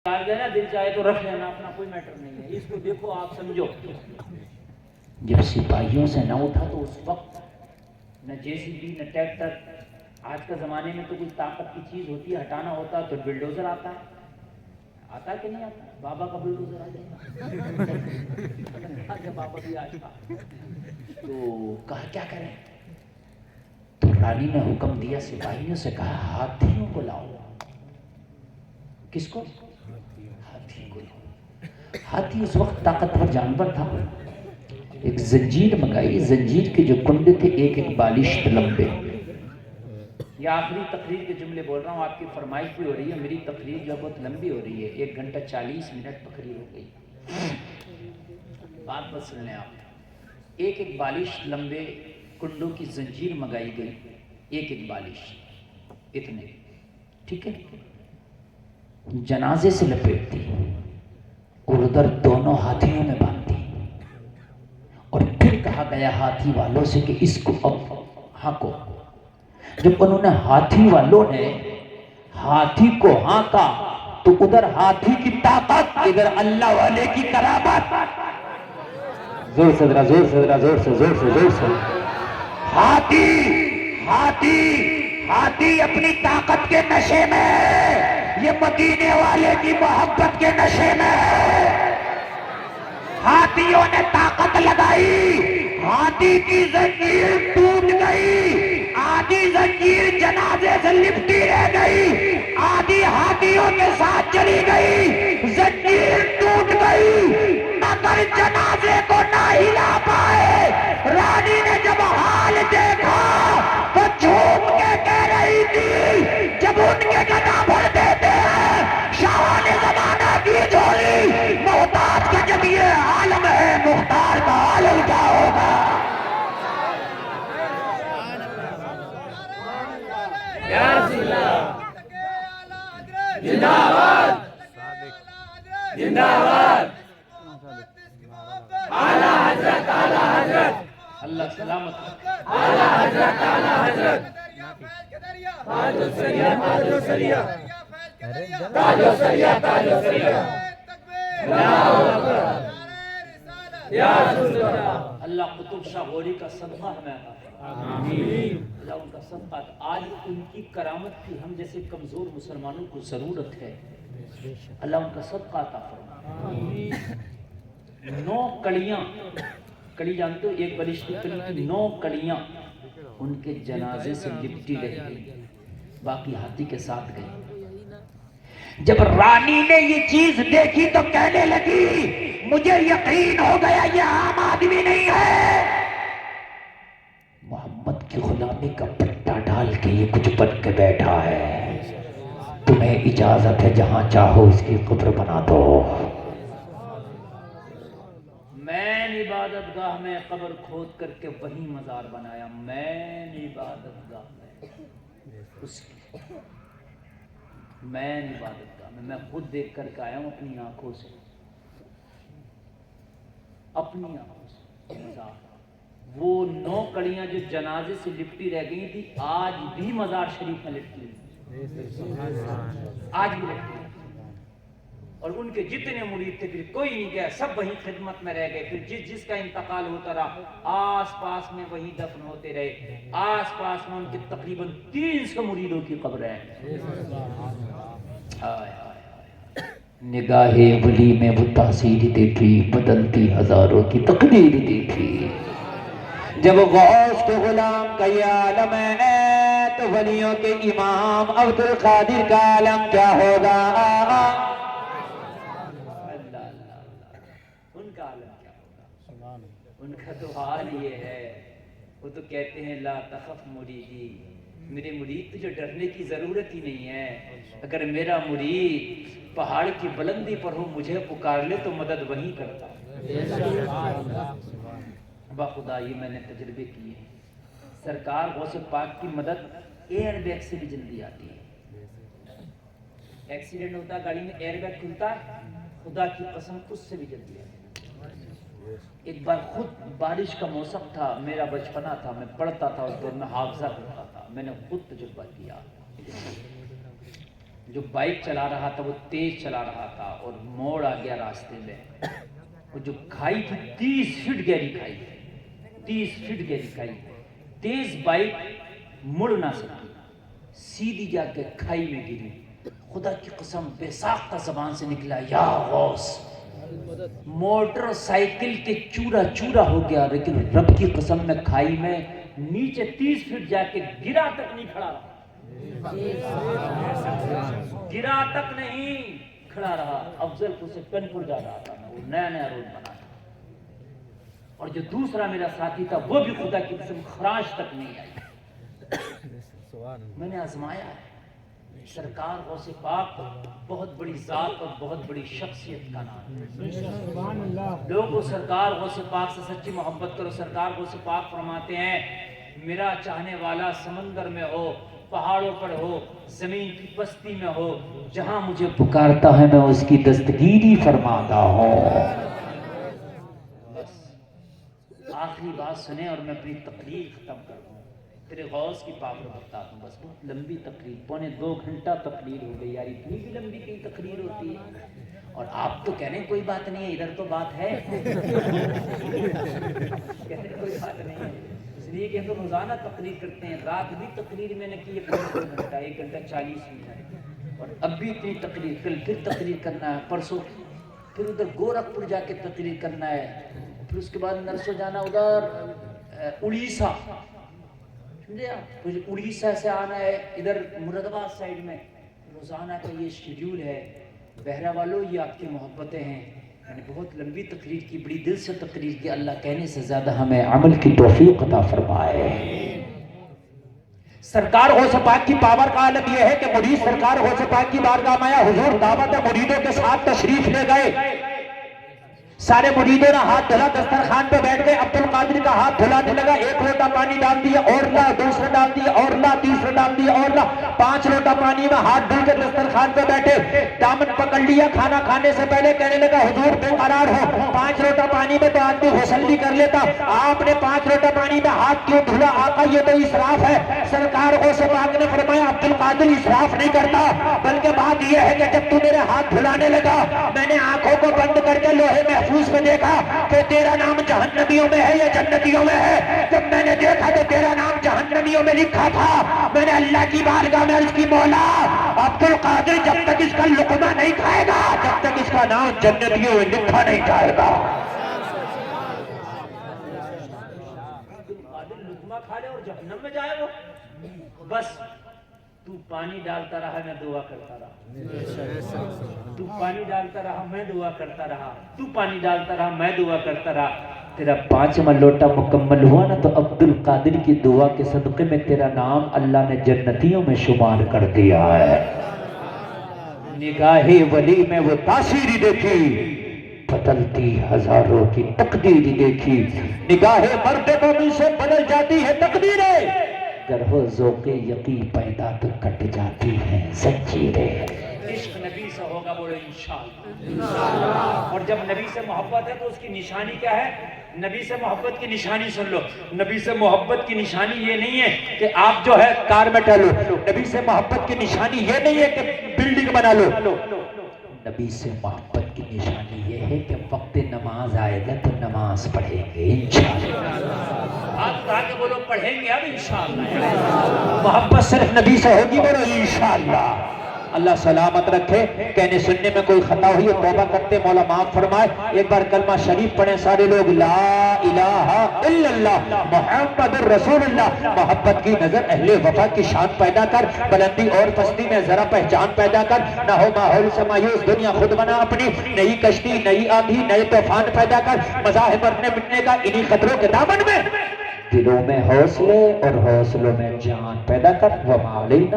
نا دل چاہے تو رکھ لینا، اپنا کوئی میٹر نہیں ہے، اس کو دیکھو آپ سمجھو۔ جب سپاہیوں سے نہ اٹھا تو اس وقت نہ جے سی بی نہ ٹریکٹر، آج کے زمانے میں تو کوئی طاقت کی چیز ہوتی ہے، ہٹانا ہوتا ہے تو بلڈوزر آتا ہے کہ نہیں آتا؟ بابا کا بلڈوزر آ جائے بابا بھی آج کا تو کہا کیا کریں؟ تو رانی نے حکم دیا، سپاہیوں سے کہا ہاتھیوں کو لاؤ۔ کس کو؟ ہاتھی کو لاؤ۔ ہاتھی اس وقت طاقتور جانور تھا۔ ایک زنجیر منگائی، زنجیر کے جو کندے تھے ایک ایک بالشت لمبے۔ یہ آخری تقریر کے جملے بول رہا ہوں، آپ کی فرمائش بھی ہو رہی ہے، میری تقریر جو بہت لمبی ہو رہی ہے، 1 گھنٹہ 40 منٹ تقریر ہو گئی۔ بات بس سن لیں آپ، ایک ایک بالش لمبے کنڈوں کی زنجیر منگائی گئی، ایک ایک بالش اتنے، ٹھیک ہے؟ جنازے سے لپیٹ دی اور ادھر دونوں ہاتھیوں میں باندھ دی، اور پھر کہا گیا ہاتھی والوں سے کہ اس کو اب ہانکو۔ جب انہوں نے ہاتھی والوں نے ہاتھی کو ہانکا تو ادھر ہاتھی کی طاقت، ادھر اللہ والے کی کرامت۔ زور سے ذرا، زور سے ذرا، زور سے، زور سے، زور سے۔ ہاتھی ہاتھی ہاتھی اپنی طاقت کے نشے میں ہے، یہ مدینے والے کی محبت کے نشے میں ہے۔ ہاتھیوں نے طاقت لگائی، ہاتھی کی زنجیر ٹوٹ گئی، آدھی زنجیر جنازے سے لپٹی رہ گئی، آدھی ہاتھیوں کے ساتھ چلی گئی، زنجیر ٹوٹ گئی مگر جنازے کو نہ ہلا پائے۔ رانی نے جب حال دیکھا تو جھوم کے کہہ رہی تھی، جب ان کے گدا بھر دیتے ہیں شاہان زمانہ کی جھولی، محتاج کا جب یہ عالم ہے، مختار کا عالم کیا ہوگا؟ یا رسول اللہ زندہ باد، زندہ باد، اعلی حضرت، اعلی حضرت، اللہ سلامت، اعلی حضرت، اعلی حضرت، تاج السریہ، تاج السریہ، تاج السریہ، تاج السریہ، اللہ اکبر، یا رسول اللہ۔ اللہ قطب شاہ غوری کا صدقہ ہمیں عطا فرمائے، آمین۔ اللہ ان کا صدقہ، آج ان کی کرامت کی ہم جیسے کمزور مسلمانوں کو ضرورت ہے، اللہ ان کا صدقہ عطا فرمائے۔ 9 کڑیاں، کڑی جانتے ہو ایک بالشت کی کڑی کی 9 کڑیاں ان کے جنازے سے لپٹی رہ گئی، باقی ہاتھی کے ساتھ گئی۔ جب رانی نے یہ چیز دیکھی تو کہنے لگی، مجھے یقین ہو گیا یہ عام آدمی نہیں ہے، محمد کی غلامی کا پٹا ڈال کے یہ کچھ بن کے بیٹھا ہے، تمہیں اجازت ہے جہاں چاہو اس کی قبر بنا دو۔ میں نے عبادت گاہ میں قبر کھود کر کے وہیں مزار بنایا، میں نے عبادت گاہ میں، اس کی میں نے عبادت گاہ میں خود دیکھ کر کے آیا ہوں اپنی آنکھوں سے، اپنی آنکھوں سے مزار۔ وہ 9 کڑیاں جو جنازے سے لپٹی رہ گئی تھی آج بھی مزار شریف میں لپٹی ہیں، آج بھی لپٹی ہیں، اور ان کے جتنے مرید تھے پھر کوئی نہیں گیا، سب وہیں خدمت میں رہ گئے، پھر جس کا انتقال ہوتا رہا آس پاس میں وہیں دفن ہوتے رہے، آس پاس میں ان کے تقریباً 300 مریدوں کی قبریں ہیں۔ نگاہ ولی میں وہ تاثیر دیکھی، بدلتی ہزاروں کی تقدیر دیکھی۔ جب غوث کے غلام کا یہ عالم ہے تو ولیوں کے امام عبد القادر کا عالم کیا ہوگا؟ ان کا عالم کیا ہوگا؟ ان کا تو حال یہ ہے، وہ تو کہتے ہیں لا تخف مریدی، میرے مرید تجھے ڈرنے کی ضرورت ہی نہیں ہے، اگر میرا مرید پہاڑ کی بلندی پر ہو مجھے پکار لے تو مدد وہیں کرتا ہے۔ بخدا یہ میں نے تجربے کیے، سرکار غوث پاک کی مدد ایئر بیگ سے بھی جلدی آتی ہے، ایکسیڈنٹ ہوتا ہے گاڑی میں ایئر بیگ کھلتا ہے، خدا کی قسم اس سے بھی جلدی آتی ہے۔ ایک بار خود بارش کا موسم تھا، میرا بچپنا تھا، میں پڑھتا تھا اس دور میں، حافظہ کرتا تھا، میں نے خود تجربہ کیا، جو بائک چلا رہا تھا وہ تیز چلا رہا تھا اور موڑ آ گیا راستے میں. وہ جو کھائی تھی 30 فٹ گہری کھائی, 30 فٹ گہری کھائی. تیز بائک مڑ نہ سکی, سیدھی جا کے کھائی میں گری. خدا کی قسم بے ساختہ زبان سے نکلا یا غوث. موٹر سائیکل کے چورا چورا ہو گیا, لیکن رب کی قسم میں کھائی میں نیچے 30 فٹ جا کے گرا تک نہیں کھڑا رہا, گرا تک نہیں کھڑا رہا. افضل کو سے پنپور جا رہا تھا, وہ نیا نیا روڈ بنا تھا. اور جو دوسرا میرا ساتھی تھا وہ بھی خدا کی قسم خراش تک نہیں آئی. میں نے آزمایا ہے. سرکار غوث پاک بہت بڑی ذات اور بہت بڑی شخصیت کا نام ہے. لوگوں سرکار غوث پاک سے سچی محبت کرو. سرکار غوث پاک فرماتے ہیں میرا چاہنے والا سمندر میں ہو, پہاڑوں پر ہو, زمین کی پستی میں ہو, جہاں مجھے پکارتا ہے میں اس کی دستگیری فرماتا ہوں. بس آخری بات سنیں اور میں اپنی تقریر ختم کر دوں. تیرے غوث کی پاور بتاتا ہوں. بس بہت لمبی تقریر, 2.25 گھنٹہ تقریر ہو گئی یار. اتنی بھی لمبی کئی تقریر ہوتی ہے. اور آپ تو کہہ رہے ہیں کوئی بات نہیں ہے, ادھر تو بات ہے. کہہ رہے کوئی بات نہیں ہے, اس لیے کہ ہم تو روزانہ تقریر کرتے ہیں. رات بھی تقریر میں نے کی ہے 2 گھنٹہ, 1 گھنٹہ 40 منٹ. اور اب بھی اتنی تقریر, کل پھر تقریر کرنا ہے, پرسوں پھر ادھر گورکھپور جا کے تقریر کرنا ہے, پھر اس کے بعد نرسوں جانا ادھر اڑیسہ, سمجھے آپ, مجھے اڑیسہ سے آنا ہے ادھر مراد آباد سائڈ میں. روزانہ کا یہ شیڈیول ہے. بہرہ والوں یہ آپ کی محبتیں ہیں. میں نے بہت لمبی تقریر کی, بڑی دل سے تقریر کی. اللہ کہنے سے زیادہ ہمیں عمل کی توفیق عطا فرمائے. سرکار غوث پاک کی پاور کا عالم یہ ہے کہ مرید سرکار غوث پاک کی بارگاہ میں آیا, حضور دعوت مریدوں کے ساتھ تشریف لے گئے. سارے مریدوں نے ہاتھ دھلا, دسترخوان پہ بیٹھ گئے. عبد القادر کا ہاتھ دھلانے لگا, 1 لوٹا پانی ڈال دیا, اور لا, دوسرا ڈال دیا, اور لا, تیسرا ڈال دیا, اور لا. 5 لوٹا پانی میں ہاتھ دھل کے دسترخوان پہ بیٹھے. دامن پکڑ لیا. کھانا کھانے سے پہلے کہنے لگا حضور بے قرار ہو, 5 لوٹا پانی میں تو آدمی غسل بھی کر لیتا, آپ نے 5 لوٹا پانی میں ہاتھ کیوں دھلا؟ آقا یہ تو اسراف ہے. سرکار غوث پاک نے فرمایا عبد القادر اسراف نہیں کرتا, بلکہ بات یہ ہے کہ جب تو میرے ہاتھ دھلانے لگا میں نے آنکھوں کو بند کر کے لوہے محفوظ میں دیکھا کہ تیرا نام جہنمیوں میں ہے یا جنتیوں میں ہے. جب میں نے دیکھا تو تیرا نام جہنمیوں میں لکھا تھا. میں نے اللہ کی بارگاہ میں عرض کی مولا عبد القادر جب تک اس کا لقمہ نہیں کھائے گا جب تک اس کا نام جنتیوں میں لکھا نہیں جائے گا. لقمہ کھا لے اور جہنم میں جائے وہ. بس تو پانی ڈالتا رہا, میں دعا کرتا رہا. تو پانی ڈالتا رہا, میں دعا کرتا رہا. تو پانی ڈالتا رہا, میں دعا کرتا رہا. تیرا 5واں لوٹا مکمل ہوا نا, تو عبد القادر کی دعا کے صدقے میں تیرا نام اللہ نے جنتیوں میں شمار کر دیا ہے. نگاہ ولی میں وہ تاثیری دیکھی, بدلتی ہزاروں کی تقدیری دیکھی. نگاہ مرد مومن سے بدل جاتی ہے تقدیریں, گر ہو ذوق یقین پیدا تو کٹ جاتی ہیں زنجیریں. عشق نبی سے ہوگا بولے انشاءاللہ. اور جب نبی سے محبت ہے تو اس کی نشانی کیا ہے؟ نبی سے محبت کی نشانی سن لو. نبی سے محبت کی نشانی یہ نہیں ہے کہ آپ جو ہے کار میں ٹہلو. نبی سے محبت کی نشانی یہ نہیں ہے کہ بلڈنگ بنا لو. نبی سے محبت کی نشانی یہ ہے کہ وقت نماز آئے گا تو نماز پڑھیں گے انشاءاللہ. آپ کہا کہ بولو پڑھیں گے اب انشاءاللہ. محبت صرف نبی سے ہوگی بولو انشاءاللہ. اللہ سلامت رکھے. کہنے سننے میں کوئی خطا ہوئی ہے توبہ کرتے مولا معاف فرمائے. ایک بار کلمہ شریف پڑھیں سارے لوگ, لا الہ الا اللہ محمد الرسول اللہ. محبت کی نظر اہل وفا کی شان پیدا کر, بلندی اور پستی میں ذرا پہچان پیدا کر. نہ ہو ماحول سے مایوس, دنیا خود بنا اپنی. نئی کشتی, نئی آندھی, نئے طوفان پیدا کر. مذاہب مرنے مٹنے کا انہی خطروں کے دامن میں دلوں میں حوصلے اور حوصلوں میں جان پیدا کر. وما علینا